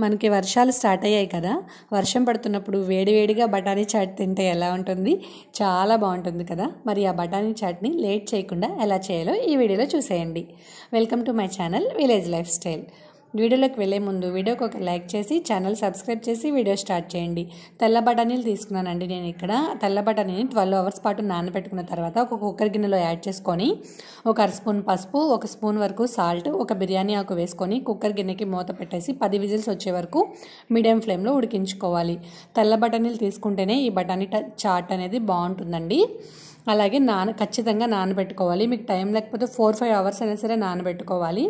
మనకి వర్షాలు స్టార్ట్ అయ్యాయి కదా. వర్షం పడుతున్నప్పుడు వేడివేడిగా బఠానీ చాట్ తింటే ఎలా ఉంటుంది? చాలా బాగుంటుంది కదా. మరి ఆ బఠానీ చాట్ని లేట్ చేయకుండా ఎలా చేయాలో ఈ వీడియోలో చూసేయండి. Welcome to my channel village life style. వీడియోలోకి వెళ్ళే ముందు వీడియోకి ఒక లైక్ చేసి ఛానల్ సబ్స్క్రైబ్ చేసి వీడియో స్టార్ట్ చేయండి. తెల్ల బఠానీలు తీసుకున్నానండి నేను ఇక్కడ. తెల్ల బఠానీని 12 అవర్స్ పాటు నానబెట్టుకున్న తర్వాత ఒక కుక్కర్ గిన్నెలో యాడ్ చేసుకొని ఒక అర స్పూన్ పసుపు, ఒక స్పూన్ వరకు సాల్ట్, ఒక బిర్యానీ ఆకు వేసుకొని కుక్కర్ గిన్నెకి మూత పెట్టేసి 10 విజిల్స్ వచ్చే వరకు మీడియం ఫ్లేమ్లో ఉడికించుకోవాలి. తెల్ల బఠానీలు తీసుకుంటేనే ఈ బఠానీ చాట్ అనేది బాగుంటుందండి. అలాగే ఖచ్చితంగా నానబెట్టుకోవాలి. మీకు టైం లేకపోతే 4-5 అవర్స్ అయినా సరే నానబెట్టుకోవాలి.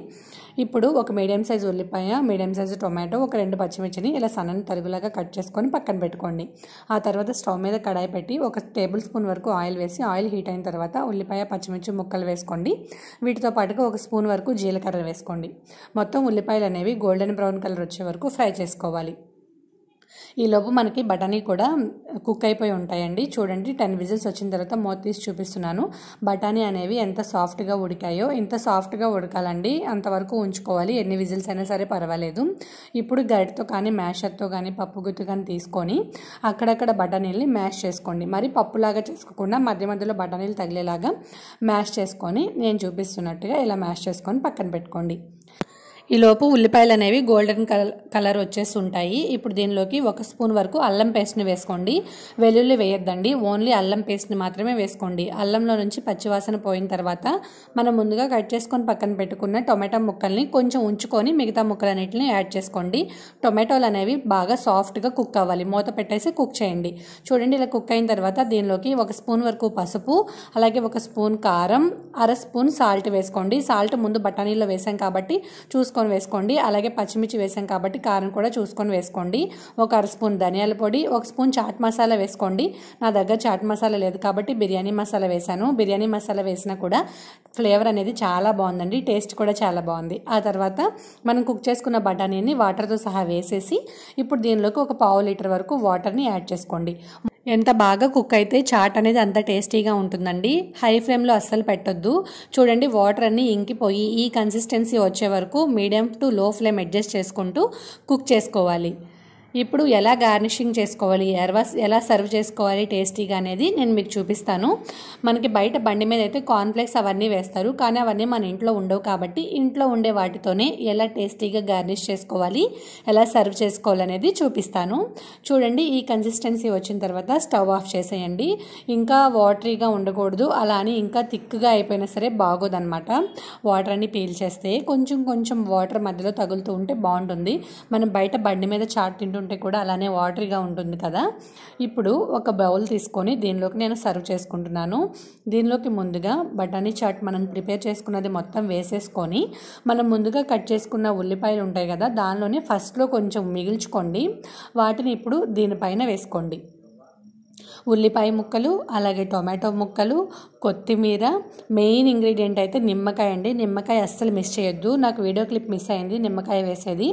ఇప్పుడు ఒక మీడియం సైజు ఉల్లిపాయ, మీడియం సైజు టొమాటో, ఒక 2 పచ్చిమిర్చిని ఇలా సన్నని తరుగులాగా కట్ చేసుకొని పక్కన పెట్టుకోండి. ఆ తర్వాత స్టవ్ మీద కడాయి పెట్టి 1 టేబుల్ స్పూన్ వరకు ఆయిల్ వేసి ఆయిల్ హీట్ అయిన తర్వాత ఉల్లిపాయ, పచ్చిమిర్చి ముక్కలు వేసుకోండి. వీటితో పాటుగా 1 స్పూన్ వరకు జీలకర్ర వేసుకోండి. మొత్తం ఉల్లిపాయలు అనేవి గోల్డెన్ బ్రౌన్ కలర్ వచ్చే వరకు ఫ్రై చేసుకోవాలి. ఈలోపు మనకి బఠానీ కూడా కుక్ అయిపోయి ఉంటాయండి. చూడండి, 10 విజిల్స్ వచ్చిన తర్వాత మూత తీసి చూపిస్తున్నాను. బఠానీ అనేవి ఎంత సాఫ్ట్గా ఉడికాయో, ఇంత సాఫ్ట్గా ఉడకాలండి, అంతవరకు ఉంచుకోవాలి. ఎన్ని విజిల్స్ అయినా సరే పర్వాలేదు. ఇప్పుడు గరిటతో కానీ మ్యాషర్తో కానీ పప్పు గుత్తి కానీ తీసుకొని అక్కడక్కడ బఠానీల్ని మ్యాష్ చేసుకోండి. మరి పప్పులాగా చేసుకోకుండా మధ్య మధ్యలో బఠానీలు తగిలేలాగా మ్యాష్ చేసుకొని నేను చూపిస్తున్నట్టుగా ఇలా మ్యాష్ చేసుకొని పక్కన పెట్టుకోండి. ఈలోపు ఉల్లిపాయలు అనేవి గోల్డెన్ కలర్ వచ్చేసి ఉంటాయి. ఇప్పుడు దీనిలోకి 1 స్పూన్ వరకు అల్లం పేస్ట్ని వేసుకోండి. వెల్లుల్లి వేయొద్దండి, ఓన్లీ అల్లం పేస్ట్ని మాత్రమే వేసుకోండి. అల్లంలో నుంచి పచ్చివాసన పోయిన తర్వాత మనం ముందుగా కట్ చేసుకొని పక్కన పెట్టుకున్న టొమాటో ముక్కల్ని కొంచెం ఉంచుకొని మిగతా ముక్కలన్నింటినీ యాడ్ చేసుకోండి. టొమాటోలు అనేవి బాగా సాఫ్ట్గా కుక్ అవ్వాలి. మూత పెట్టేసి కుక్ చేయండి. చూడండి, ఇలా కుక్ అయిన తర్వాత దీనిలోకి 1 స్పూన్ వరకు పసుపు, అలాగే 1 స్పూన్ కారం, అర స్పూన్ సాల్ట్ వేసుకోండి. సాల్ట్ ముందు బఠానీలో వేసాం కాబట్టి చూసుకొని వేసుకోండి. అలాగే పచ్చిమిర్చి వేసాం కాబట్టి కారం కూడా చూసుకొని వేసుకోండి. 1 అర స్పూన్ ధనియాల పొడి, 1 స్పూన్ చాట్ మసాలా వేసుకోండి. నా దగ్గర చాట్ మసాలా లేదు కాబట్టి బిర్యానీ మసాలా వేసాను. బిర్యానీ మసాలా వేసినా కూడా ఫ్లేవర్ అనేది చాలా బాగుందండి, టేస్ట్ కూడా చాలా బాగుంది. ఆ తర్వాత మనం కుక్ చేసుకున్న బఠానీని వాటర్తో సహా వేసేసి ఇప్పుడు దీనిలోకి 1 పావు లీటర్ వరకు వాటర్ని యాడ్ చేసుకోండి. ఎంత బాగా కుక్ అయితే చాట్ అనేది అంత టేస్టీగా ఉంటుందండి. హై ఫ్లేమ్లో అస్సలు పెట్టొద్దు. చూడండి, వాటర్ అన్నీ ఇంకిపోయి ఈ కన్సిస్టెన్సీ వచ్చే వరకు మీడియం టు లో ఫ్లేమ్ అడ్జస్ట్ చేసుకుంటూ కుక్ చేసుకోవాలి. ఇప్పుడు ఎలా గార్నిషింగ్ చేసుకోవాలి, ఎలా సర్వ్ చేసుకోవాలి టేస్టీగా అనేది నేను మీకు చూపిస్తాను. మనకి బయట బండి మీద అయితే కార్న్ఫ్లేక్స్ అవన్నీ వేస్తారు, కానీ అవన్నీ మన ఇంట్లో ఉండవు కాబట్టి ఇంట్లో ఉండే వాటితోనే ఎలా టేస్టీగా గార్నిష్ చేసుకోవాలి, ఎలా సర్వ్ చేసుకోవాలనేది చూపిస్తాను. చూడండి, ఈ కన్సిస్టెన్సీ వచ్చిన తర్వాత స్టవ్ ఆఫ్ చేసేయండి. ఇంకా వాటరీగా ఉండకూడదు, అలా అని ఇంకా థిక్గా అయిపోయినా సరే బాగోదన్నమాట. వాటర్ అన్ని పీల్చేస్తే కొంచెం వాటర్ మధ్యలో తగులుతూ ఉంటే బాగుంటుంది. మనం బయట బండి మీద చాట్ తింటుంటే కూడా అలానే వాటరీగా ఉంటుంది కదా. ఇప్పుడు ఒక బౌల్ తీసుకొని దీనిలోకి నేను సర్వ్ చేసుకుంటున్నాను. దీనిలోకి ముందుగా బఠానీ చాట్ మనం ప్రిపేర్ చేసుకున్నది మొత్తం వేసేసుకొని మనం ముందుగా కట్ చేసుకున్న ఉల్లిపాయలు ఉంటాయి కదా, దానిలోనే ఫస్ట్లో కొంచెం మిగిల్చుకోండి. వాటిని ఇప్పుడు దీనిపైన వేసుకోండి. ఉల్లిపాయ ముక్కలు, అలాగే టొమాటో ముక్కలు, కొత్తిమీర, మెయిన్ ఇంగ్రీడియంట్ అయితే నిమ్మకాయ అండి. నిమ్మకాయ అస్సలు మిస్ చేయొద్దు. నాకు వీడియో క్లిప్ మిస్ అయింది నిమ్మకాయ వేసేది.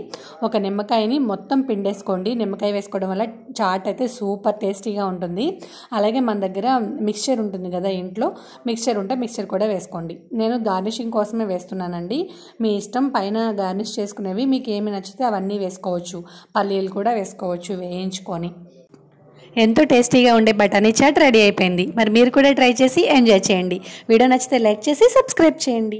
ఒక నిమ్మకాయని మొత్తం పిండేసుకోండి. నిమ్మకాయ వేసుకోవడం వల్ల చాట్ అయితే సూపర్ టేస్టీగా ఉంటుంది. అలాగే మన దగ్గర మిక్స్చర్ ఉంటుంది కదా, ఇంట్లో మిక్స్చర్ ఉంటే మిక్స్చర్ కూడా వేసుకోండి. నేను గార్నిషింగ్ కోసమే వేస్తున్నానండి. మీ ఇష్టం, పైన గార్నిష్ చేసుకునేవి మీకు ఏమి నచ్చితే అవన్నీ వేసుకోవచ్చు. పల్లీలు కూడా వేసుకోవచ్చు వేయించుకొని. ఎంతో టేస్టీగా ఉండే బఠానీ చాట్ రెడీ అయిపోయింది. మరి మీరు కూడా ట్రై చేసి ఎంజాయ్ చేయండి. వీడియో నచ్చితే లైక్ చేసి సబ్స్క్రైబ్ చేయండి.